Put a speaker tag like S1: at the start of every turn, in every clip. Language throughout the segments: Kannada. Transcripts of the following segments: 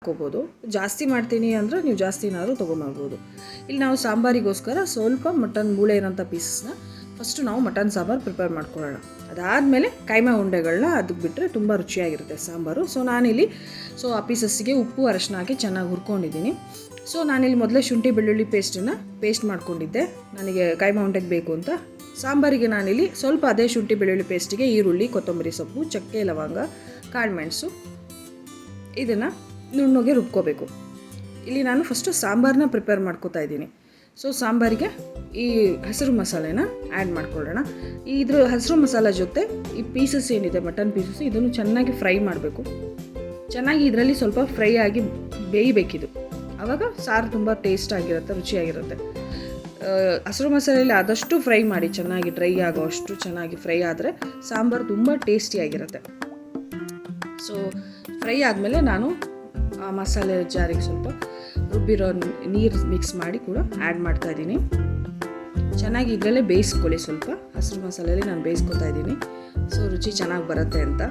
S1: ಹಾಕೋಬೋದು. ಜಾಸ್ತಿ ಮಾಡ್ತೀನಿ ಅಂದರೆ ನೀವು ಜಾಸ್ತಿನಾದರೂ ತೊಗೊಂಬರ್ಬೋದು. ಇಲ್ಲಿ ನಾವು ಸಾಂಬಾರಿಗೋಸ್ಕರ ಸ್ವಲ್ಪ ಮಟನ್ ಮೂಳೆ ಇರೋಂಥ ಪೀಸಸ್ನ ಫಸ್ಟು ನಾವು ಮಟನ್ ಸಾಂಬಾರು ಪ್ರಿಪೇರ್ ಮಾಡ್ಕೊಳ್ಳೋಣ. ಅದಾದಮೇಲೆ ಕೈಮಾ ಉಂಡೆಗಳನ್ನ ಅದಕ್ಕೆ ಬಿಟ್ಟರೆ ತುಂಬ ರುಚಿಯಾಗಿರುತ್ತೆ ಸಾಂಬಾರು. ನಾನಿಲ್ಲಿ ಆ ಪೀಸಸ್ಸಿಗೆ ಉಪ್ಪು ಅರಶಿನ ಹಾಕಿ ಚೆನ್ನಾಗಿ ಹುರ್ಕೊಂಡಿದ್ದೀನಿ. ನಾನಿಲ್ಲಿ ಮೊದಲೇ ಶುಂಠಿ ಬೆಳ್ಳುಳ್ಳಿ ಪೇಸ್ಟ್ ಮಾಡ್ಕೊಂಡಿದ್ದೆ ನನಗೆ ಕೈಮಾ ಉಂಡೆಗೆ ಬೇಕು ಅಂತ. ಸಾಂಬಾರಿಗೆ ನಾನಿಲ್ಲಿ ಸ್ವಲ್ಪ ಅದೇ ಶುಂಠಿ ಬೆಳ್ಳುಳ್ಳಿ ಪೇಸ್ಟಿಗೆ ಈರುಳ್ಳಿ, ಕೊತ್ತಂಬರಿ ಸೊಪ್ಪು, ಚಕ್ಕೆ, ಲವಂಗ, ಕಾಳುಮೆಣಸು ಇದನ್ನು ನುಣ್ಣಗೆ ರುಬ್ಕೋಬೇಕು. ಇಲ್ಲಿ ನಾನು ಫಸ್ಟು ಸಾಂಬಾರನ್ನ ಪ್ರಿಪೇರ್ ಮಾಡ್ಕೋತಾ ಇದ್ದೀನಿ. ಸಾಂಬಾರಿಗೆ ಈ ಹಸಿರು ಮಸಾಲೆನ ಆ್ಯಡ್ ಮಾಡ್ಕೊಳ್ಳೋಣ. ಇದ್ರ ಹಸಿರು ಮಸಾಲೆ ಜೊತೆ ಈ ಪೀಸಸ್ ಏನಿದೆ ಮಟನ್ ಪೀಸಸ್ ಇದನ್ನು ಚೆನ್ನಾಗಿ ಫ್ರೈ ಮಾಡಬೇಕು. ಚೆನ್ನಾಗಿ ಇದರಲ್ಲಿ ಸ್ವಲ್ಪ ಫ್ರೈ ಆಗಿ ಬೇಯಬೇಕಿದು. ಆವಾಗ ಸಾರು ತುಂಬ ಟೇಸ್ಟ್ ಆಗಿರುತ್ತೆ, ರುಚಿಯಾಗಿರುತ್ತೆ. ಹಸಿರು ಮಸಾಲೆಯಲ್ಲಿ ಆದಷ್ಟು ಫ್ರೈ ಮಾಡಿ, ಚೆನ್ನಾಗಿ ಡ್ರೈ ಆಗೋ ಅಷ್ಟು ಚೆನ್ನಾಗಿ ಫ್ರೈ ಆದರೆ ಸಾಂಬಾರು ತುಂಬ ಟೇಸ್ಟಿಯಾಗಿರುತ್ತೆ. ಫ್ರೈ ಆದಮೇಲೆ ನಾನು ಆ ಮಸಾಲೆ ಜಾರಿಗೆ ಸ್ವಲ್ಪ ರುಬ್ಬಿರೋ ನೀರು ಮಿಕ್ಸ್ ಮಾಡಿ ಕೂಡ ಆ್ಯಡ್ ಮಾಡ್ತಾಯಿದ್ದೀನಿ. ಚೆನ್ನಾಗಿ ಇದರಲ್ಲೇ ಬೇಯಿಸ್ಕೊಳ್ಳಿ. ಸ್ವಲ್ಪ ಹಸಿರು ಮಸಾಲೆಯಲ್ಲಿ ನಾನು ಬೇಯಿಸ್ಕೊತಾ ಇದ್ದೀನಿ, ರುಚಿ ಚೆನ್ನಾಗಿ ಬರುತ್ತೆ ಅಂತ.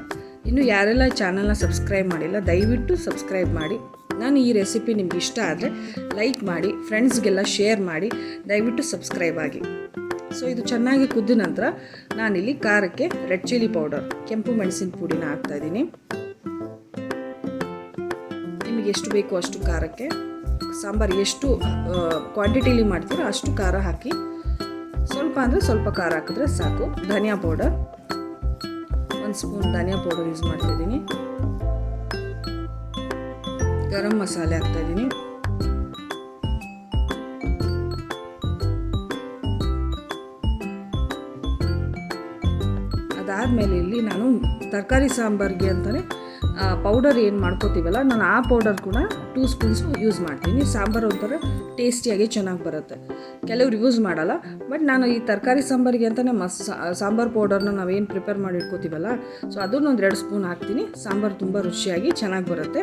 S1: ಇನ್ನು ಯಾರೆಲ್ಲ ಚಾನಲ್ನ ಸಬ್ಸ್ಕ್ರೈಬ್ ಮಾಡಿಲ್ಲ ದಯವಿಟ್ಟು ಸಬ್ಸ್ಕ್ರೈಬ್ ಮಾಡಿ. ನಾನು ಈ ರೆಸಿಪಿ ನಿಮ್ಗೆ ಇಷ್ಟ ಆದರೆ ಲೈಕ್ ಮಾಡಿ, ಫ್ರೆಂಡ್ಸ್ಗೆಲ್ಲ ಶೇರ್ ಮಾಡಿ, ದಯವಿಟ್ಟು ಸಬ್ಸ್ಕ್ರೈಬ್ ಆಗಿ. ಇದು ಚೆನ್ನಾಗಿ ಕುದ್ದ ನಂತರ ನಾನಿಲ್ಲಿ ಖಾರಕ್ಕೆ ರೆಡ್ ಚಿಲ್ಲಿ ಪೌಡರ್, ಕೆಂಪು ಮೆಣಸಿನ ಪುಡಿನ ಹಾಕ್ತಾಯಿದ್ದೀನಿ. ನಿಮಗೆ ಎಷ್ಟು ಬೇಕು ಅಷ್ಟು ಖಾರಕ್ಕೆ, ಸಾಂಬಾರು ಎಷ್ಟು ಕ್ವಾಂಟಿಟಿಲಿ ಮಾಡ್ತೀರೋ ಅಷ್ಟು ಖಾರ ಹಾಕಿ. ಸ್ವಲ್ಪ ಅಂದರೆ ಸ್ವಲ್ಪ ಖಾರ ಹಾಕಿದ್ರೆ ಸಾಕು. ಧನಿಯಾ ಪೌಡರ್ 1 ಸ್ಪೂನ್ ಧನಿಯಾ ಪೌಡರ್ ಯೂಸ್ ಮಾಡ್ತಾಯಿದ್ದೀನಿ. ಗರಂ ಮಸಾಲೆ ಹಾಕ್ತಾಯಿದ್ದೀನಿ. ಅದಾದಮೇಲೆ ಇಲ್ಲಿ ನಾನು ತರಕಾರಿ ಸಾಂಬಾರಿಗೆ ಅಂತಲೇ ಪೌಡರ್ ಏನು ಮಾಡ್ಕೋತೀವಲ್ಲ, ನಾನು ಆ ಪೌಡರ್ ಕೂಡ 2 ಸ್ಪೂನ್ಸ್ ಯೂಸ್ ಮಾಡ್ತೀನಿ. ಸಾಂಬಾರು ಒಂಥರ ಟೇಸ್ಟಿಯಾಗಿ ಚೆನ್ನಾಗಿ ಬರುತ್ತೆ. ಕೆಲವ್ರು ಯೂಸ್ ಮಾಡಲ್ಲ, ಬಟ್ ನಾನು ಈ ತರಕಾರಿ ಸಾಂಬಾರಿಗೆ ಅಂತಲೇ ಸಾಂಬಾರು ಪೌಡರ್ನ ನಾವೇನು ಪ್ರಿಪೇರ್ ಮಾಡಿ ಇಟ್ಕೋತೀವಲ್ಲ, ಅದನ್ನು ಒಂದು 2 ಸ್ಪೂನ್ ಹಾಕ್ತೀನಿ. ಸಾಂಬಾರು ತುಂಬ ರುಚಿಯಾಗಿ ಚೆನ್ನಾಗಿ ಬರುತ್ತೆ.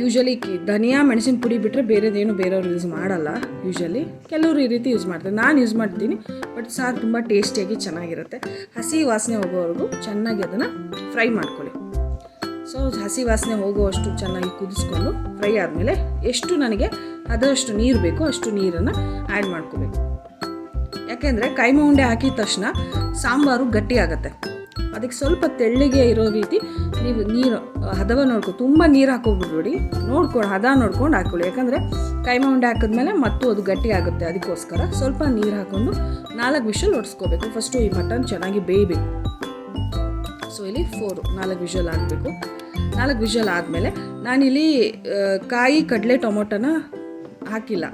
S1: ಯೂಶ್ವಲಿ ಧನಿಯಾ ಮೆಣಸಿನ ಪುಡಿ ಬಿಟ್ಟರೆ ಬೇರೆಯವ್ರು ಯೂಸ್ ಮಾಡಲ್ಲ. ಯೂಶ್ವಲಿ ಕೆಲವರು ಈ ರೀತಿ ಯೂಸ್ ಮಾಡ್ತಾರೆ, ನಾನು ಯೂಸ್ ಮಾಡ್ತೀನಿ. ಬಟ್ ಸಾರು ತುಂಬ ಟೇಸ್ಟಿಯಾಗಿ ಚೆನ್ನಾಗಿರುತ್ತೆ. ಹಸಿ ವಾಸನೆ ಹೋಗೋವರೆಗೂ ಚೆನ್ನಾಗಿ ಅದನ್ನು ಫ್ರೈ ಮಾಡ್ಕೊಳ್ಳಿ. ಹಸಿ ವಾಸನೆ ಹೋಗೋವಷ್ಟು ಚೆನ್ನಾಗಿ ಕುದಿಸ್ಕೊಂಡು ಫ್ರೈ ಆದಮೇಲೆ ಎಷ್ಟು ನನಗೆ ಅದಷ್ಟು ನೀರು ಬೇಕೋ ಅಷ್ಟು ನೀರನ್ನು ಆ್ಯಡ್ ಮಾಡ್ಕೋಬೇಕು. ಯಾಕೆಂದರೆ ಕೈಮಾ ಉಂಡೆ ಹಾಕಿದ ತಕ್ಷಣ ಸಾಂಬಾರು ಗಟ್ಟಿ ಆಗುತ್ತೆ. ಅದಕ್ಕೆ ಸ್ವಲ್ಪ ತೆಳ್ಳಗೆ ಇರೋ ರೀತಿ ನೀವು ನೀರು ಹದವ ತುಂಬ ನೀರು ಹಾಕೋಬಿಡ್ಬೇಡಿ, ಹದ ನೋಡ್ಕೊಂಡು ಹಾಕ್ಕೊಳ್ಳಿ. ಯಾಕಂದರೆ ಕೈಮಾ ಉಂಡೆ ಹಾಕಿದ್ಮೇಲೆ ಮತ್ತು ಅದು ಗಟ್ಟಿ ಆಗುತ್ತೆ. ಅದಕ್ಕೋಸ್ಕರ ಸ್ವಲ್ಪ ನೀರು ಹಾಕ್ಕೊಂಡು 4 ವಿಷಲ್ ಹೊಡ್ಸ್ಕೋಬೇಕು. ಫಸ್ಟು ಈ ಮಟನ್ ಚೆನ್ನಾಗಿ ಬೇಯಬೇಕು. ಇಲ್ಲಿ 4 ವಿಷಲ್ ಆಗಬೇಕು. 4 ವಿಷಲ್ ಆದಮೇಲೆ ನಾನಿಲ್ಲಿ ಕಾಯಿ, ಕಡಲೆ, ಟೊಮೊಟೊನ ಹಾಕಿಲ್ಲ.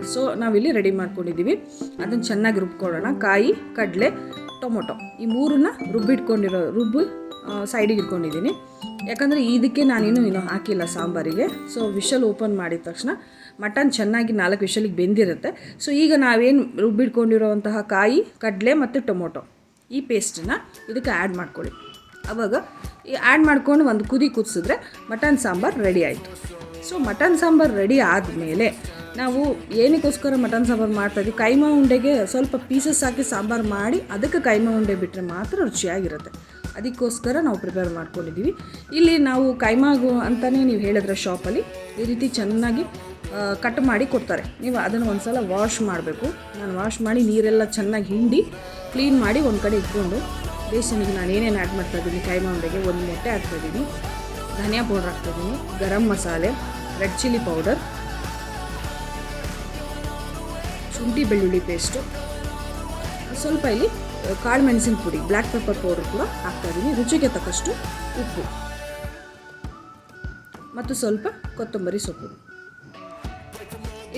S1: ನಾವಿಲ್ಲಿ ರೆಡಿ ಮಾಡ್ಕೊಂಡಿದ್ದೀವಿ. ಅದನ್ನು ಚೆನ್ನಾಗಿ ರುಬ್ಕೊಳ್ಳೋಣ. ಕಾಯಿ, ಕಡಲೆ, ಟೊಮೊಟೊ ಈ 3ನ್ನ ರುಬ್ಬಿ ಸೈಡಿಗೆ ಇಟ್ಕೊಂಡಿದ್ದೀನಿ. ಯಾಕಂದರೆ ಇದಕ್ಕೆ ನಾನೇನು ಹಾಕಿಲ್ಲ ಸಾಂಬಾರಿಗೆ. ವಿಷಲ್ ಓಪನ್ ಮಾಡಿದ ತಕ್ಷಣ ಮಟನ್ ಚೆನ್ನಾಗಿ 4 ವಿಷಲಿಗೆ ಬೆಂದಿರುತ್ತೆ. ಈಗ ನಾವೇನು ರುಬ್ಬಿಟ್ಕೊಂಡಿರೋವಂತಹ ಕಾಯಿ, ಕಡಲೆ ಮತ್ತು ಟೊಮೊಟೊ ಈ ಪೇಸ್ಟನ್ನು ಇದಕ್ಕೆ ಆ್ಯಡ್ ಮಾಡ್ಕೊಳ್ಳಿ. ಆವಾಗ ಆ್ಯಡ್ ಮಾಡ್ಕೊಂಡು ಒಂದು ಕುದಿಸಿದ್ರೆ ಮಟನ್ ಸಾಂಬಾರು ರೆಡಿ ಆಯಿತು. ಮಟನ್ ಸಾಂಬಾರು ರೆಡಿ ಆದಮೇಲೆ ನಾವು ಏನಕ್ಕೋಸ್ಕರ ಮಟನ್ ಸಾಂಬಾರು ಮಾಡ್ತಾಯಿದ್ವಿ, ಕೈಮಾ ಉಂಡೆಗೆ ಸ್ವಲ್ಪ ಪೀಸಸ್ ಹಾಕಿ ಸಾಂಬಾರು ಮಾಡಿ ಅದಕ್ಕೆ ಕೈಮಾ ಉಂಡೆ ಬಿಟ್ಟರೆ ಮಾತ್ರ ರುಚಿಯಾಗಿರುತ್ತೆ. ಅದಕ್ಕೋಸ್ಕರ ನಾವು ಪ್ರಿಪೇರ್ ಮಾಡ್ಕೊಂಡಿದ್ದೀವಿ. ಇಲ್ಲಿ ನಾವು ಕೈಮಾಗು ಅಂತಲೇ ನೀವು ಹೇಳಿದ್ರೆ ಶಾಪಲ್ಲಿ ಈ ರೀತಿ ಚೆನ್ನಾಗಿ ಕಟ್ ಮಾಡಿ ಕೊಡ್ತಾರೆ. ನೀವು ಅದನ್ನು ಒಂದು ಸಲ ವಾಶ್ ಮಾಡಬೇಕು. ನಾನು ವಾಶ್ ಮಾಡಿ ನೀರೆಲ್ಲ ಚೆನ್ನಾಗಿ ಹಿಂಡಿ ಕ್ಲೀನ್ ಮಾಡಿ ಒಂದು ಕಡೆ ಇಟ್ಕೊಂಡು, ಬೇಸನಿಗೆ ನಾನು ಏನೇನು ಆ್ಯಡ್ ಮಾಡ್ತಾಯಿದ್ದೀನಿ, ಕೈಮಾ ಉಂಡೆಗೆ 1 ಮೊಟ್ಟೆ ಹಾಕ್ತಾಯಿದ್ದೀನಿ, ಧನಿಯಾ ಪೌಡರ್ ಹಾಕ್ತಾಯಿದ್ದೀನಿ, garam masala, red chilli powder, ಶುಂಠಿ ಬೆಳ್ಳುಳ್ಳಿ ಪೇಸ್ಟು, ಸ್ವಲ್ಪ ಇಲ್ಲಿ ಕಾಳು ಮೆಣಸಿನ ಪುಡಿ, ಬ್ಲ್ಯಾಕ್ ಪೆಪ್ಪರ್ ಪೌಡರ್ ಕೂಡ ಹಾಕ್ತಾಯಿದ್ದೀನಿ, ರುಚಿಗೆ ತಕ್ಕಷ್ಟು ಉಪ್ಪು ಮತ್ತು ಸ್ವಲ್ಪ ಕೊತ್ತಂಬರಿ ಸೊಪ್ಪು.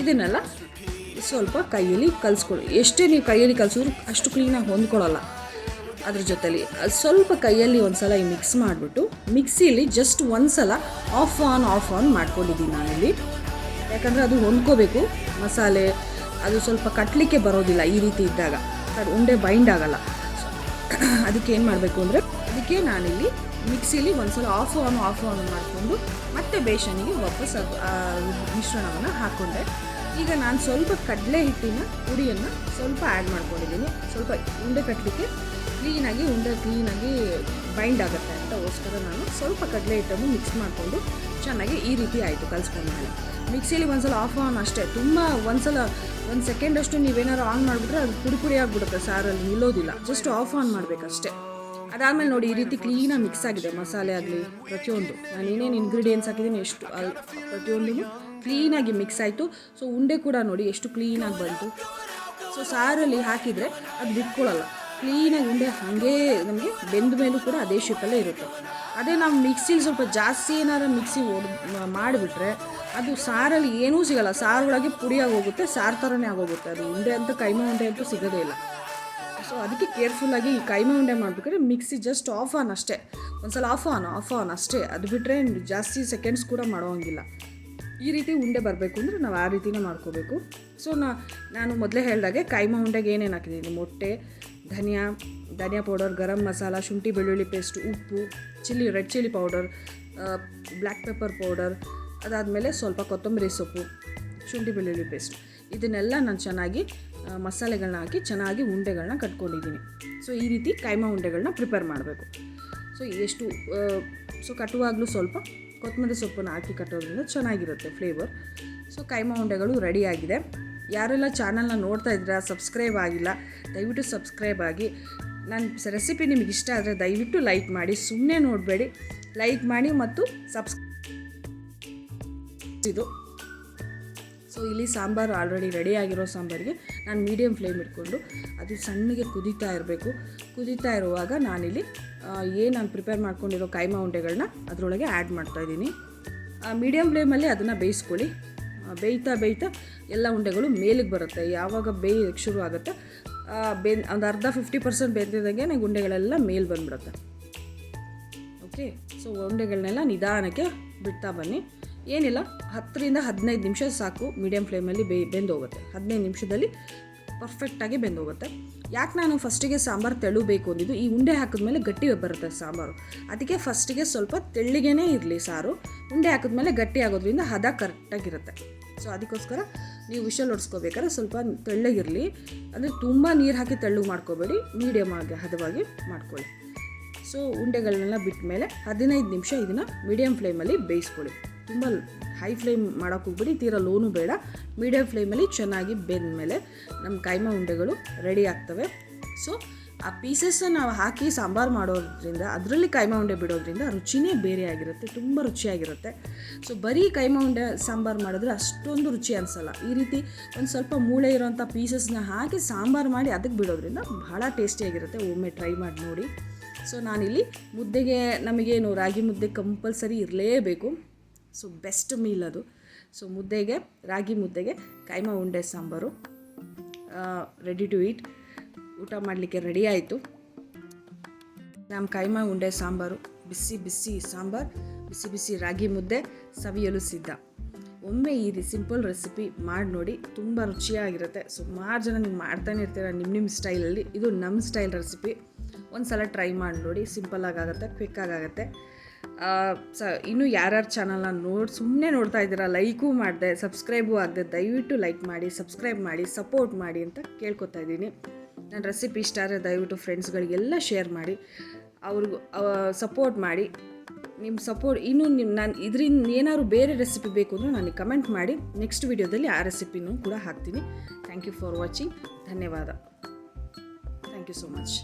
S1: ಇದನ್ನೆಲ್ಲ ಸ್ವಲ್ಪ ಕೈಯಲ್ಲಿ ಕಲಿಸ್ಕೊಳ್ಳಿ. ಎಷ್ಟೇ ನೀವು ಕೈಯಲ್ಲಿ ಕಲಿಸಿದ್ರು ಅಷ್ಟು ಕ್ಲೀನಾಗಿ ಹೊಂದ್ಕೊಳ್ಳಲ್ಲ. ಅದ್ರ ಜೊತೆಲಿ ಸ್ವಲ್ಪ ಕೈಯಲ್ಲಿ ಒಂದು ಸಲ ಮಿಕ್ಸ್ ಮಾಡಿಬಿಟ್ಟು ಮಿಕ್ಸಿಲಿ ಜಸ್ಟ್ ಒಂದು ಸಲ ಆಫ್ ಆನ್ ಮಾಡ್ಕೊಂಡಿದ್ದೀನಿ ನಾನಿಲ್ಲಿ. ಯಾಕಂದರೆ ಅದು ಹೊಂದ್ಕೋಬೇಕು ಮಸಾಲೆ, ಅದು ಸ್ವಲ್ಪ ಕಟ್ಟಲಿಕ್ಕೆ ಬರೋದಿಲ್ಲ. ಈ ರೀತಿ ಇದ್ದಾಗ ಅದು ಉಂಡೆ ಬೈಂಡ್ ಆಗಲ್ಲ. ಅದಕ್ಕೆ ಏನು ಮಾಡಬೇಕು ಅಂದರೆ, ಅದಕ್ಕೆ ನಾನಿಲ್ಲಿ ಮಿಕ್ಸಿಲಿ ಒಂದು ಸಲ ಆಫ್ ಆನ್ ಮಾಡಿಕೊಂಡು ಮತ್ತೆ ಬೇಸನಿಗೆ ವಾಪಸ್ ಮಿಶ್ರಣವನ್ನು ಹಾಕ್ಕೊಂಡೆ. ಈಗ ನಾನು ಸ್ವಲ್ಪ ಕಡಲೆ ಹಿಟ್ಟಿನ ಪುಡಿಯನ್ನು ಸ್ವಲ್ಪ ಆ್ಯಡ್ ಮಾಡ್ಕೊಂಡಿದ್ದೀನಿ. ಸ್ವಲ್ಪ ಉಂಡೆ ಕಟ್ಟಲಿಕ್ಕೆ ಕ್ಲೀನಾಗಿ ಬೈಂಡ್ ಆಗುತ್ತೆ ಅಂತಗೋಸ್ಕರ ನಾನು ಸ್ವಲ್ಪ ಕಡಲೆ ಹಿಟ್ಟನ್ನು ಮಿಕ್ಸ್ ಮಾಡಿಕೊಂಡು ಚೆನ್ನಾಗಿ ಈ ರೀತಿ ಆಯಿತು ಕಲಿಸ್ಕೊಂಡ್ಮೇಲೆ. ಮಿಕ್ಸಿಲಿ ಒಂದ್ಸಲ ಆಫ್ ಆನ್ ಅಷ್ಟೇ, ತುಂಬ ಒಂದು ಸೆಕೆಂಡಷ್ಟು ನೀವೇನಾದ್ರು ಆನ್ ಮಾಡಿಬಿಟ್ರೆ ಅದು ಪುಡಿ ಆಗಿಬಿಡುತ್ತೆ, ಸಾರಲ್ಲಿ ನಿಲ್ಲೋದಿಲ್ಲ. ಜಸ್ಟ್ ಆಫ್ ಆನ್ ಮಾಡಬೇಕಷ್ಟೇ. ಅದಾದಮೇಲೆ ನೋಡಿ ಈ ರೀತಿ ಕ್ಲೀನಾಗಿ ಮಿಕ್ಸ್ ಆಗಿದೆ, ಮಸಾಲೆ ಆಗಲಿ ಪ್ರತಿಯೊಂದು ನಾನು ಏನೇನು ಇಂಗ್ರೀಡಿಯೆಂಟ್ಸ್ ಹಾಕಿದ್ದೀನಿ ಎಷ್ಟು ಪ್ರತಿಯೊಂದು ಕ್ಲೀನಾಗಿ ಮಿಕ್ಸ್ ಆಯಿತು. ಸೊ ಉಂಡೆ ಕೂಡ ನೋಡಿ ಎಷ್ಟು ಕ್ಲೀನಾಗಿ ಬಂತು. ಸೊ ಸಾರಲ್ಲಿ ಹಾಕಿದರೆ ಅದು ಬಿಟ್ಕೊಳ್ಳಲ್ಲ, ಕ್ಲೀನಾಗಿ ಉಂಡೆ ಹಾಗೇ ನಮಗೆ ಬೆಂದ ಮೇಲೂ ಕೂಡ ಅದೇ ಶೇಪಲ್ಲೇ ಇರುತ್ತೆ. ಅದೇ ನಾವು ಮಿಕ್ಸಿಲಿ ಸ್ವಲ್ಪ ಜಾಸ್ತಿ ಏನಾರು ಮಿಕ್ಸಿ ಮಾಡಿಬಿಟ್ರೆ ಅದು ಸಾರಲ್ಲಿ ಏನೂ ಸಿಗೋಲ್ಲ, ಸಾರು ಒಳಗೆ ಪುಡಿಯಾಗಿ ಹೋಗುತ್ತೆ, ಸಾರು ಥರನೇ ಆಗೋಗುತ್ತೆ. ಅದು ಉಂಡೆ ಅಂತೂ ಕೈಮಾ ಉಂಡೆ ಅಂತೂ ಸಿಗೋದೇ ಇಲ್ಲ. ಸೊ ಅದಕ್ಕೆ ಕೇರ್ಫುಲ್ಲಾಗಿ ಈ ಕೈಮಾ ಉಂಡೆ ಮಾಡಬೇಕಾದ್ರೆ ಮಿಕ್ಸಿ ಜಸ್ಟ್ ಆಫ್ ಆನ್ ಅಷ್ಟೇ, ಒಂದು ಸಲ ಆಫ್ ಆನ್ ಅಷ್ಟೇ, ಅದು ಬಿಟ್ಟರೆ ಜಾಸ್ತಿ ಸೆಕೆಂಡ್ಸ್ ಕೂಡ ಮಾಡೋಂಗಿಲ್ಲ. ಈ ರೀತಿ ಉಂಡೆ ಬರಬೇಕು ಅಂದರೆ ನಾವು ಆ ರೀತಿನೇ ಮಾಡ್ಕೋಬೇಕು. ಸೊ ನಾನು ಮೊದಲೇ ಹೇಳಿದಾಗೆ ಕೈಮಾ ಉಂಡೆಗೆ ಏನೇನು ಹಾಕಿದ್ದೀನಿ, ಮೊಟ್ಟೆ, ಧನಿಯಾ ಪೌಡರ್, ಗರಂ ಮಸಾಲ, ಶುಂಠಿ ಬೆಳ್ಳುಳ್ಳಿ ಪೇಸ್ಟ್, ಉಪ್ಪು, red chilli powder, black pepper powder, ಅದಾದಮೇಲೆ ಸ್ವಲ್ಪ ಕೊತ್ತಂಬರಿ ಸೊಪ್ಪು, ಶುಂಠಿ ಬೆಳ್ಳುಳ್ಳಿ ಪೇಸ್ಟ್, ಇದನ್ನೆಲ್ಲ ನಾನು ಚೆನ್ನಾಗಿ ಮಸಾಲೆಗಳನ್ನ ಹಾಕಿ ಚೆನ್ನಾಗಿ ಉಂಡೆಗಳನ್ನ ಕಟ್ಕೊಂಡಿದ್ದೀನಿ. ಸೊ ಈ ರೀತಿ ಕೈಮಾ ಉಂಡೆಗಳನ್ನ ಪ್ರಿಪೇರ್ ಮಾಡಬೇಕು. ಸೊ ಕಟ್ಟುವಾಗಲೂ ಸ್ವಲ್ಪ ಕೊತ್ತಂಬರಿ ಸೊಪ್ಪನ್ನು ಹಾಕಿ ಕಟ್ಟೋದ್ರಿಂದ ಚೆನ್ನಾಗಿರುತ್ತೆ ಫ್ಲೇವರ್. ಸೊ ಕೈಮಾ ಉಂಡೆಗಳು ರೆಡಿಯಾಗಿದೆ. ಯಾರೆಲ್ಲ ಚಾನಲ್ನ ನೋಡ್ತಾ ಇದ್ದೀರಾ, ಸಬ್ಸ್ಕ್ರೈಬ್ ಆಗಿಲ್ಲ, ದಯವಿಟ್ಟು ಸಬ್ಸ್ಕ್ರೈಬ್ ಆಗಿ. ನನ್ನ ರೆಸಿಪಿ ನಿಮಗೆ ಇಷ್ಟ ಆದರೆ ದಯವಿಟ್ಟು ಲೈಕ್ ಮಾಡಿ, ಸುಮ್ಮನೆ ನೋಡಬೇಡಿ, ಲೈಕ್ ಮಾಡಿ ಮತ್ತು ಇದು. ಸೊ ಇಲ್ಲಿ ಸಾಂಬಾರು ಆಲ್ರೆಡಿ ರೆಡಿ ಆಗಿರೋ ಸಾಂಬಾರಿಗೆ ನಾನು ಮೀಡಿಯಮ್ ಫ್ಲೇಮ್ ಇಟ್ಕೊಂಡು ಅದು ಸಣ್ಣಗೆ ಕುದೀತಾ ಇರುವಾಗ ನಾನಿಲ್ಲಿ ನಾನು ಪ್ರಿಪೇರ್ ಮಾಡ್ಕೊಂಡಿರೋ ಕೈಮಾ ಉಂಡೆಗಳನ್ನ ಅದರೊಳಗೆ ಆ್ಯಡ್ ಮಾಡ್ತಾಯಿದ್ದೀನಿ. ಮೀಡಿಯಮ್ ಫ್ಲೇಮಲ್ಲಿ ಅದನ್ನು ಬೇಯಿಸ್ಕೊಳ್ಳಿ. ಬೇಯ್ತಾ ಎಲ್ಲ ಉಂಡೆಗಳು ಮೇಲಿಗೆ ಬರುತ್ತೆ. ಯಾವಾಗ ಬೇಯಕ್ಕೆ ಶುರು ಆಗುತ್ತೆ ಒಂದು ಅರ್ಧ 50% ಬೆಂದಿದಂಗೆ ನನಗೆ ಉಂಡೆಗಳೆಲ್ಲ ಮೇಲೆ ಬಂದುಬಿಡುತ್ತೆ. ಓಕೆ, ಸೊ ಉಂಡೆಗಳನ್ನೆಲ್ಲ ನಿಧಾನಕ್ಕೆ ಬಿಡ್ತಾ ಬನ್ನಿ. ಏನಿಲ್ಲ, 10ರಿಂದ 15 ನಿಮಿಷ ಸಾಕು. ಮೀಡಿಯಮ್ ಫ್ಲೇಮಲ್ಲಿ ಬೆಂದೋಗುತ್ತೆ. 15 ನಿಮಿಷದಲ್ಲಿ ಪರ್ಫೆಕ್ಟಾಗಿ ಬೆಂದೋಗುತ್ತೆ. ಯಾಕೆ ನಾನು ಫಸ್ಟಿಗೆ ಸಾಂಬಾರು ತೆಳುಬೇಕು ಅಂದಿದ್ದು, ಈ ಉಂಡೆ ಹಾಕಿದ್ಮೇಲೆ ಗಟ್ಟಿ ಬರುತ್ತೆ ಸಾಂಬಾರು, ಅದಕ್ಕೆ ಫಸ್ಟಿಗೆ ಸ್ವಲ್ಪ ತೆಳ್ಳಿಗೇ ಇರಲಿ ಸಾರು. ಉಂಡೆ ಹಾಕಿದ್ಮೇಲೆ ಗಟ್ಟಿ ಆಗೋದ್ರಿಂದ ಹದ ಕರೆಕ್ಟಾಗಿರುತ್ತೆ. ಸೊ ಅದಕ್ಕೋಸ್ಕರ ನೀವು ವಿಷಲ್ ಹೊಡ್ಸ್ಕೋಬೇಕಾದ್ರೆ ಸ್ವಲ್ಪ ತೆಳ್ಳಗಿರಲಿ, ಅಂದರೆ ತುಂಬ ನೀರು ಹಾಕಿ ತೆಳ್ಳಗೆ ಮಾಡ್ಕೋಬೇಡಿ, ಮೀಡಿಯಮ್ ಆಗಿ ಹದವಾಗಿ ಮಾಡ್ಕೊಳ್ಳಿ. ಸೊ ಉಂಡೆಗಳನ್ನೆಲ್ಲ ಬಿಟ್ಟ ಮೇಲೆ 15 ನಿಮಿಷ ಇದನ್ನು ಮೀಡಿಯಮ್ ಫ್ಲೇಮಲ್ಲಿ ಬೇಯಿಸ್ಕೊಳ್ಳಿ. ತುಂಬ ಹೈ ಫ್ಲೇಮ್ ಮಾಡೋಕ್ಕೆ ಹೋಗ್ಬಿಡಿ, ತೀರಾ ಲೋನು ಬೇಡ. ಮೀಡಿಯಮ್ ಫ್ಲೇಮಲ್ಲಿ ಚೆನ್ನಾಗಿ ಬೆಂದಮೇಲೆ ನಮ್ಮ ಕೈಮಾ ಉಂಡೆಗಳು ರೆಡಿ ಆಗ್ತವೆ. ಸೊ ಆ ಪೀಸಸ್ನ ನಾವು ಹಾಕಿ ಸಾಂಬಾರು ಮಾಡೋದ್ರಿಂದ, ಅದರಲ್ಲಿ ಕೈಮಾ ಉಂಡೆ ಬಿಡೋದ್ರಿಂದ ರುಚಿನೇ ಬೇರೆ ಆಗಿರುತ್ತೆ, ತುಂಬ ರುಚಿಯಾಗಿರುತ್ತೆ. ಸೊ ಬರೀ ಕೈಮಾ ಉಂಡೆ ಸಾಂಬಾರು ಮಾಡಿದ್ರೆ ಅಷ್ಟೊಂದು ರುಚಿ ಅನಿಸಲ್ಲ. ಈ ರೀತಿ ಒಂದು ಸ್ವಲ್ಪ ಮೂಳೆ ಇರೋವಂಥ ಪೀಸಸ್ನ ಹಾಕಿ ಸಾಂಬಾರು ಮಾಡಿ ಅದಕ್ಕೆ ಬಿಡೋದ್ರಿಂದ ಬಹಳ ಟೇಸ್ಟಿಯಾಗಿರುತ್ತೆ. ಒಮ್ಮೆ ಟ್ರೈ ಮಾಡಿ ನೋಡಿ. ಸೊ ನಾನಿಲ್ಲಿ ಮುದ್ದೆಗೆ, ನಮಗೇನು ರಾಗಿ ಮುದ್ದೆ ಕಂಪಲ್ಸರಿ ಇರಲೇಬೇಕು. ಸೊ ಬೆಸ್ಟ್ ಮೀಲ್ ಅದು. ಸೊ ರಾಗಿ ಮುದ್ದೆಗೆ ಕೈಮಾ ಉಂಡೆ ಸಾಂಬಾರು ರೆಡಿ ಟು ಈಟ್. ಊಟ ಮಾಡಲಿಕ್ಕೆ ರೆಡಿ ಆಯಿತು. ನಮ್ಮ ಕೈಮಾ ಉಂಡೆ ಸಾಂಬಾರು, ಬಿಸಿ ಸಾಂಬಾರು, ಬಿಸಿ ರಾಗಿ ಮುದ್ದೆ ಸವಿಯಲು ಸಿದ್ಧ. ಒಮ್ಮೆ ಈ ಸಿಂಪಲ್ ರೆಸಿಪಿ ಮಾಡಿ ನೋಡಿ, ತುಂಬ ರುಚಿಯಾಗಿರುತ್ತೆ. ಸುಮಾರು ಜನ ನೀವು ಮಾಡ್ತಾನೆ ಇರ್ತೀರ ನಿಮ್ಮ ಸ್ಟೈಲಲ್ಲಿ. ಇದು ನಮ್ಮ ಸ್ಟೈಲ್ ರೆಸಿಪಿ. ಒಂದು ಸಲ ಟ್ರೈ ಮಾಡಿ ನೋಡಿ, ಸಿಂಪಲ್ಲಾಗುತ್ತೆ, ಕ್ವಿಕ್ಕಾಗುತ್ತೆ. ಇನ್ನೂ ಯಾರ್ಯಾರು ಚಾನಲ್ನ ಸುಮ್ಮನೆ ನೋಡ್ತಾ ಇದ್ದೀರಾ, ಲೈಕು ಮಾಡಿದೆ, ಸಬ್ಸ್ಕ್ರೈಬು ಆಗದೆ, ದಯವಿಟ್ಟು ಲೈಕ್ ಮಾಡಿ, ಸಬ್ಸ್ಕ್ರೈಬ್ ಮಾಡಿ, ಸಪೋರ್ಟ್ ಮಾಡಿ ಅಂತ ಕೇಳ್ಕೊತಾ ಇದ್ದೀನಿ. ನನ್ನ ರೆಸಿಪಿ ಇಷ್ಟ ಆದರೆ ದಯವಿಟ್ಟು ಫ್ರೆಂಡ್ಸ್ಗಳಿಗೆಲ್ಲ ಶೇರ್ ಮಾಡಿ, ಅವ್ರಿಗೂ ಸಪೋರ್ಟ್ ಮಾಡಿ. ನಿಮ್ಮ ಸಪೋರ್ಟ್ ಇನ್ನೂ ನಾನು ಇದರಿಂದ ಏನಾದ್ರು ಬೇರೆ ರೆಸಿಪಿ ಬೇಕು ಅಂದರೆ ನನಗೆ ಕಮೆಂಟ್ ಮಾಡಿ, ನೆಕ್ಸ್ಟ್ ವಿಡಿಯೋದಲ್ಲಿ ಆ ರೆಸಿಪಿನೂ ಕೂಡ ಹಾಕ್ತೀನಿ. Thank you for watching. ಧನ್ಯವಾದ. Thank you so much.